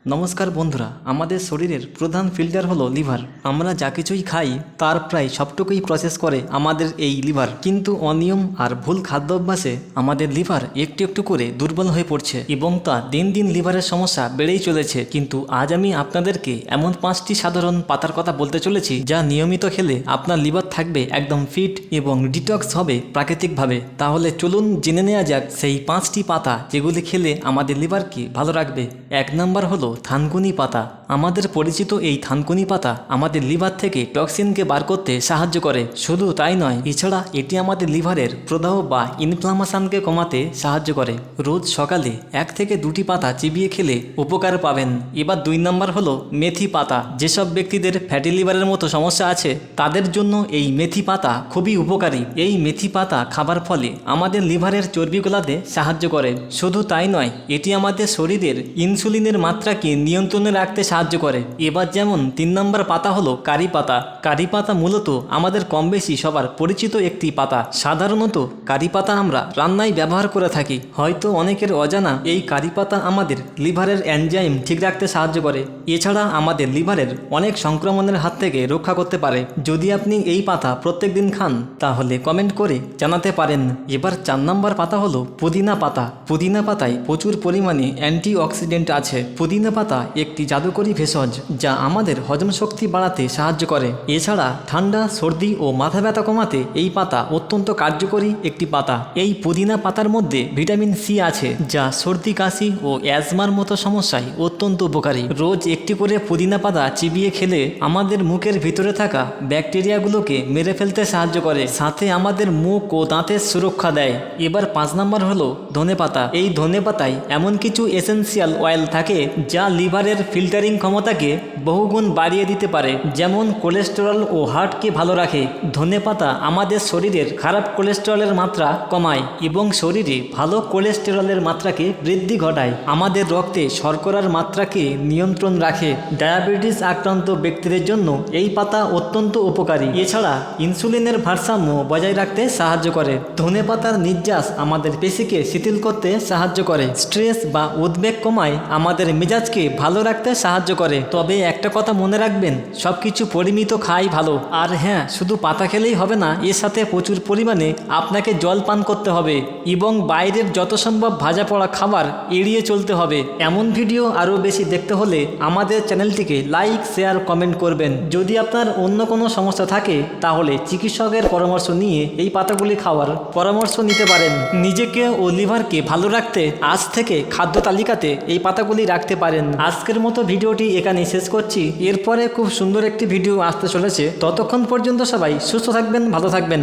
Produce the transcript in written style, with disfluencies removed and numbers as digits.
নমস্কার বন্ধুরা, আমাদের শরীরের প্রধান ফিল্টার হলো লিভার। আমরা যা কিছুই খাই তার প্রায় সবটুকুই প্রসেস করে আমাদের এই লিভার। কিন্তু অনিয়ম আর ভুল খাদ্যাভ্যাসে আমাদের লিভার একটু একটু করে দুর্বল হয়ে পড়ছে এবং তা দিন দিন লিভারের সমস্যা বেড়েই চলেছে। কিন্তু আজ আমি আপনাদেরকে এমন 5টি সাধারণ পাতার কথা বলতে চলেছি যা নিয়মিত খেলে আপনার লিভার থাকবে একদম ফিট এবং ডিটক্স হবে প্রাকৃতিকভাবে। তাহলে চলুন জেনে নেওয়া যাক সেই 5টি পাতা যেগুলি খেলে আমাদের লিভারকে ভালো রাখবে। 1 নম্বর হলো থানকুনি পাতা। আমাদের পরিচিত এই থানকুনি পাতা আমাদের লিভার থেকে টক্সিনকে বার করতে সাহায্য করে। শুধু তাই নয়, এছাড়া এটি আমাদের লিভারের প্রদাহ বা ইনফ্লামেশনকে কমাতে সাহায্য করে। রোজ সকালে 1 থেকে 2টি পাতা চিবিয়ে খেলে উপকার পাবেন। এবার 2 নম্বর হলো মেথি পাতা। যেসব ব্যক্তিদের ফ্যাটি লিভারের মতো সমস্যা আছে তাদের জন্য এই মেথি পাতা খুবই উপকারী। এই মেথি পাতা খাবার ফলে আমাদের লিভারের চর্বি গলাতে সাহায্য করে। শুধু তাই নয়, এটি আমাদের শরীরের ইনসুলিনের মাত্রাকে নিয়ন্ত্রণে রাখতে সাহায্য করে। এবার যেমন 3 নম্বর পাতা হলো কারি পাতা। কারি পাতা মূলত আমাদের কম বেশি সবার পরিচিত একটি পাতা। সাধারণত কারি পাতা আমরা রান্নায় ব্যবহার করে থাকি। হয়তো অনেকের অজানা এই কারি পাতা আমাদের লিভারের এনজাইম ঠিক রাখতে সাহায্য করে। এছাড়া আমাদের লিভারের অনেক সংক্রমণের হাত থেকে রক্ষা করতে পারে। যদি আপনি এই পাতা প্রত্যেক দিন খান তাহলে কমেন্ট করে জানাতে পারেন। এবার 4 নম্বর পাতা হলো পুদিনা পাতা। পুদিনা পাতায় প্রচুর পরিমাণে অ্যান্টিঅক্সিডেন্ট আছে। পুদিনা পাতা একটি জাদুকরী ভেষজ যা আমাদের হজম শক্তি বাড়াতে সাহায্য করে। এছাড়া ঠান্ডা, সর্দি ও মাথা ব্যথা কমাতে এই পাতা অত্যন্ত কার্যকরী একটি পাতা। এই পুদিনা পাতার মধ্যে ভিটামিন সি আছে যা সর্দি, কাশি ও অ্যাজমার মতো সমস্যায় অত্যন্ত উপকারী। রোজ একটি করে পুদিনা পাতা চিবিয়ে খেলে আমাদের মুখের ভিতরে থাকা ব্যাকটেরিয়াগুলোকে মেরে ফেলতে সাহায্য করে, সাথে আমাদের মুখ ও দাঁতের সুরক্ষা দেয়। এবার 5 নম্বর হলো ধনেপাতা। এই ধনেপাতায় এমন কিছু এসেন্সিয়াল অয়েল থাকে যা লিভারের ফিল্টারিং ক্ষমতাকে বহুগুণ বাড়িয়ে দিতে পারে, যেমন কোলেস্টেরল ও হার্টকে ভালো রাখে। ধনেপাতা আমাদের শরীরের খারাপ কোলেস্টেরলের মাত্রা কমায় এবং শরীরে ভালো কোলেস্টেরলের মাত্রাকে বৃদ্ধি ঘটায়। আমাদের রক্তে শর্করার মাত্রাকে নিয়ন্ত্রণ রাখে। ডায়াবেটিস আক্রান্ত ব্যক্তিদের জন্য এই পাতা অত্যন্ত উপকারী। এছাড়া ইনসুলিনের ভারসাম্য বজায় রাখতে সাহায্য করে। ধনেপাতার নির্যাস আমাদের পেশিকে শিথিল করতে সাহায্য করে। স্ট্রেস বা উদ্বেগ কমায় আমাদের মেজাজকে ভালো রাখতে সাহায্য করে। তবে একটা কথা মনে রাখবেন, সবকিছু পরিমিত খাই ভালো। আর হ্যাঁ, শুধু পাতা খেলেই হবে না, এর সাথে প্রচুর পরিমাণে আপনাকে জল পান করতে হবে এবং বাইরের যত সম্ভব ভাজা পোড়া খাবার এড়িয়ে চলতে হবে। এমন ভিডিও আরও বেশি দেখতে হলে আমাদের চ্যানেলটিকে লাইক, শেয়ার, কমেন্ট করবেন। যদি আপনার অন্য কোনো সমস্যা থাকে তাহলে চিকিৎসকের পরামর্শ নিয়ে এই পাতাগুলি খাওয়ার পরামর্শ নিতে পারেন। নিজেকে ও লিভারকে ভালো রাখতে আজ থেকে খাদ্য তালিকাতে এই পাতাগুলি রাখতে পারেন। আজকের মতো ভিডিওটি এখানেই শেষ করছি। এরপরে খুব সুন্দর একটি ভিডিও আসতে চলেছে। ততক্ষণ পর্যন্ত সবাই সুস্থ থাকবেন, ভালো থাকবেন।